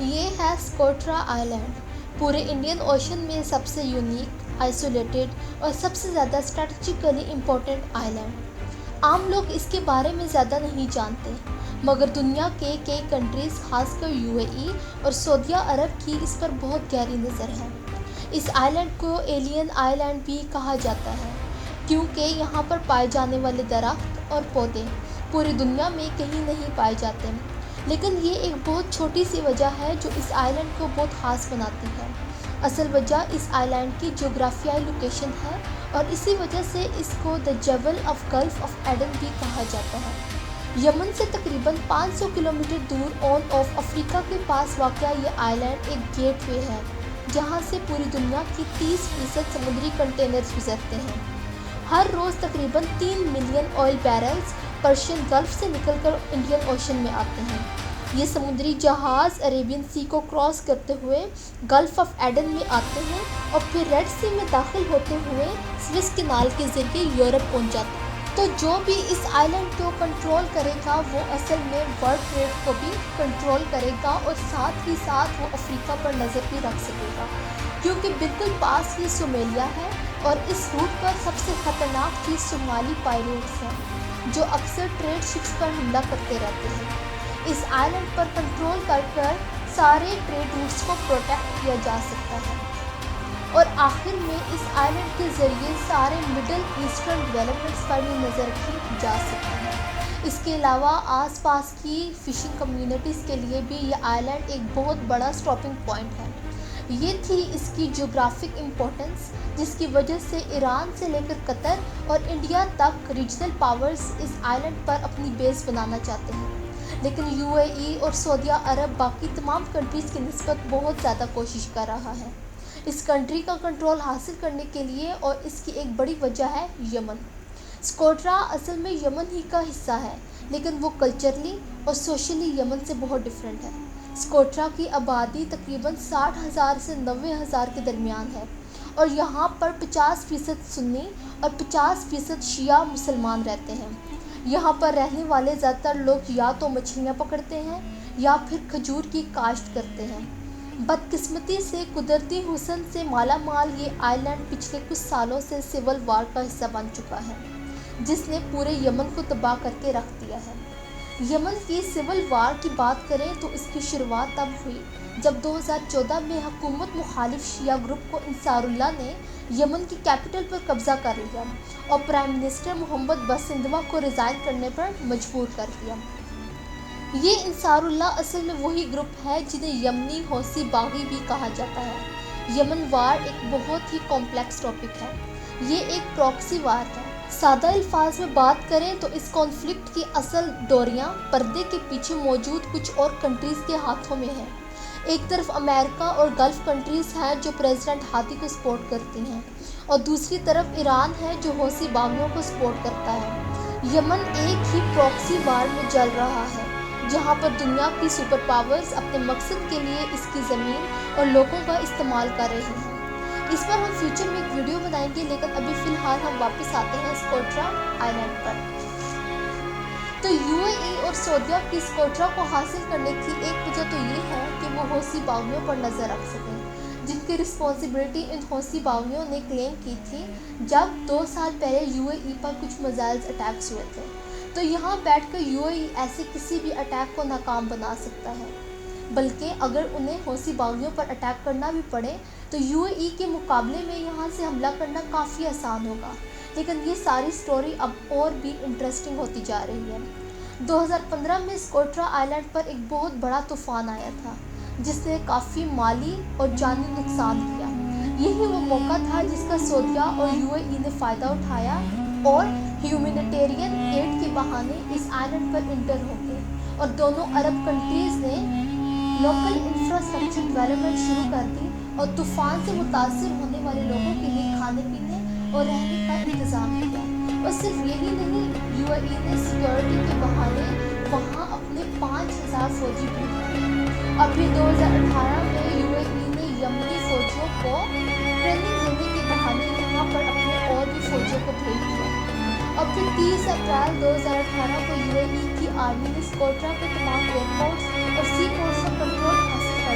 یہ ہے سکوٹرا آئی لینڈ، پورے انڈین اوشن میں سب سے یونیک، آئسولیٹڈ اور سب سے زیادہ اسٹریٹجیکلی امپورٹنٹ آئی لینڈ۔ عام لوگ اس کے بارے میں زیادہ نہیں جانتے، مگر دنیا کے کئی کنٹریز خاص کر UAE اور سعودیہ عرب کی اس پر بہت گہری نظر ہے۔ اس آئی لینڈ کو ایلین آئی لینڈ بھی کہا جاتا ہے، کیونکہ یہاں پر پائے جانے والے درخت اور پودے پوری دنیا میں کہیں نہیں پائے جاتے۔ لیکن یہ ایک بہت چھوٹی سی وجہ ہے جو اس آئی لینڈ کو بہت خاص بناتی ہے۔ اصل وجہ اس آئی لینڈ کی جغرافیائی لوکیشن ہے، اور اسی وجہ سے اس کو the jewel of Gulf of Aden بھی کہا جاتا ہے۔ یمن سے تقریباً 500 کلومیٹر دور آن آف افریقہ کے پاس واقع یہ آئی لینڈ ایک گیٹ وے ہے، جہاں سے پوری دنیا کی 30% سمندری کنٹینرز گزرتے ہیں۔ ہر روز تقریباً 3 ملین آئل بیرلز پرشین گلف سے نکل کر انڈین اوشن میں آتے ہیں۔ یہ سمندری جہاز عربین سی کو کراس کرتے ہوئے گلف آف ایڈن میں آتے ہیں اور پھر ریڈ سی میں داخل ہوتے ہوئے سویس کینال کے ذریعے یورپ پہنچ جاتے ہیں۔ تو جو بھی اس آئی لینڈ کو کنٹرول کرے گا وہ اصل میں ورلڈ ٹریڈ کو بھی کنٹرول کرے گا، اور ساتھ ہی ساتھ وہ افریقہ پر نظر بھی رکھ سکے گا، کیونکہ بالکل پاس یہ صومالیہ ہے، اور اس روٹ پر سب سے خطرناک چیز صومالی پائریٹس ہیں، جو اکثر ٹریڈ شپس پر حملہ کرتے رہتے ہیں۔ اس آئی لینڈ پر کنٹرول کر سارے ٹریڈ روٹس کو پروٹیکٹ کیا جا سکتا ہے، اور آخر میں اس آئی لینڈ کے ذریعے سارے مڈل ایسٹرن ڈیولپمنٹس پر بھی نظر رکھی جا سکتی ہے۔ اس کے علاوہ آس پاس کی فشنگ کمیونٹیز کے لیے بھی یہ آئی لینڈ ایک بہت بڑا اسٹاپنگ پوائنٹ ہے۔ یہ تھی اس کی جغرافک امپورٹنس، جس کی وجہ سے ایران سے لے کر قطر اور انڈیا تک ریجنل پاورز اس آئی لینڈ پر اپنی بیس بنانا چاہتے ہیں۔ لیکن UAE اور سعودیہ عرب باقی تمام کنٹریز کی نسبت بہت زیادہ کوشش کر رہا ہے اس کنٹری کا کنٹرول حاصل کرنے کے لیے، اور اس کی ایک بڑی وجہ ہے یمن۔ سکوٹرا اصل میں یمن ہی کا حصہ ہے، لیکن وہ کلچرلی اور سوشلی یمن سے بہت ڈیفرنٹ ہے۔ سکوٹرا کی آبادی تقریباً 60,000 سے 90,000 کے درمیان ہے، اور یہاں پر 50% سنی اور 50% شیعہ مسلمان رہتے ہیں۔ یہاں پر رہنے والے زیادہ تر لوگ یا تو مچھلیاں پکڑتے ہیں یا پھر کھجور کی کاشت کرتے ہیں۔ بدقسمتی سے قدرتی حسن سے مالا مال یہ آئی لینڈ پچھلے کچھ سالوں سے سول وار کا حصہ بن چکا ہے، جس نے پورے یمن کو تباہ کر کے رکھ دیا ہے۔ یمن کی سول وار کی بات کریں تو اس کی شروعات تب ہوئی جب 2014 میں حکومت مخالف شیعہ گروپ کو انصار اللہ نے یمن کی کیپٹل پر قبضہ کر لیا اور پرائم منسٹر محمد بسندوا کو ریزائن کرنے پر مجبور کر دیا۔ یہ انصار اللہ اصل میں وہی گروپ ہے جنہیں یمنی حوثی باغی بھی کہا جاتا ہے۔ یمن وار ایک بہت ہی کمپلیکس ٹاپک ہے۔ یہ ایک پراکسی وار ہے۔ سادہ الفاظ میں بات کریں تو اس کانفلکٹ کی اصل ڈوریاں پردے کے پیچھے موجود کچھ اور کنٹریز کے ہاتھوں میں ہیں۔ ایک طرف امریکہ اور گلف کنٹریز ہیں جو پریزیڈنٹ ہادی کو سپورٹ کرتی ہیں، اور دوسری طرف ایران ہے جو حوثی باغیوں کو سپورٹ کرتا ہے۔ یمن ایک ہی پراکسی وار میں جل رہا ہے، جہاں پر دنیا کی سپر پاورز اپنے مقصد کے لیے اس کی زمین اور لوگوں کا استعمال کر رہے ہیں۔ اس پر ہم فیوچر میں ایک ویڈیو بنائیں گے، لیکن ابھی فی الحال ہم واپس آتے ہیں سکوٹرا آئی لینڈ پر۔ تو UAE اور سعودیہ کی سکوٹرا کو حاصل کرنے کی ایک وجہ تو یہ ہے کہ وہ حوثی باغیوں پر نظر رکھ سکیں، جن کی رسپانسبلٹی ان حوثی باغیوں نے کلیم کی تھی جب 2 سال پہلے UAE پر کچھ میزائل اٹیکس ہوئے تھے۔ تو یہاں بیٹھ کر UAE ایسے کسی بھی اٹیک کو ناکام بنا سکتا ہے، بلکہ اگر انہیں حوثی باغیوں پر اٹیک کرنا بھی پڑے تو UAE کے مقابلے میں یہاں سے حملہ کرنا کافی آسان ہوگا۔ لیکن یہ ساری سٹوری اب اور بھی انٹرسٹنگ ہوتی جا رہی ہے۔ 2015 میں سکوٹرا آئی لینڈ پر ایک بہت بڑا طوفان آیا تھا، جس نے کافی مالی اور جانی نقصان کیا۔ یہی وہ موقع تھا جس کا سعودیہ اور UAE نے فائدہ اٹھایا اور ہیومینیٹیرین ایڈ کے بہانے اس آئی لینڈ پر انٹر ہو گئے، اور دونوں عرب کنٹریز نے لوکل انفراسٹرکچر ڈیولپمنٹ شروع کر دی اور طوفان سے متاثر ہونے والے لوگوں کے لیے کھانے پینے اور رہنے کا انتظام کیا۔ اور صرف یہی نہیں، UAE نے سیکیورٹی کے بہانے وہاں اپنے 5,000 فوجی بھیجے، اور پھر 2018 میں UAE نے یمنی فوجیوں کو ٹریننگ دینے کے بہانے یہاں پر اپنے اور بھی فوجیوں کو بھیج دیا، اور پھر 30 اپریل 2018 کو UAE کی آرمی نے سکوٹرا کے تمام ایئرپورٹس اور سی پورٹس پر کنٹرول حاصل کر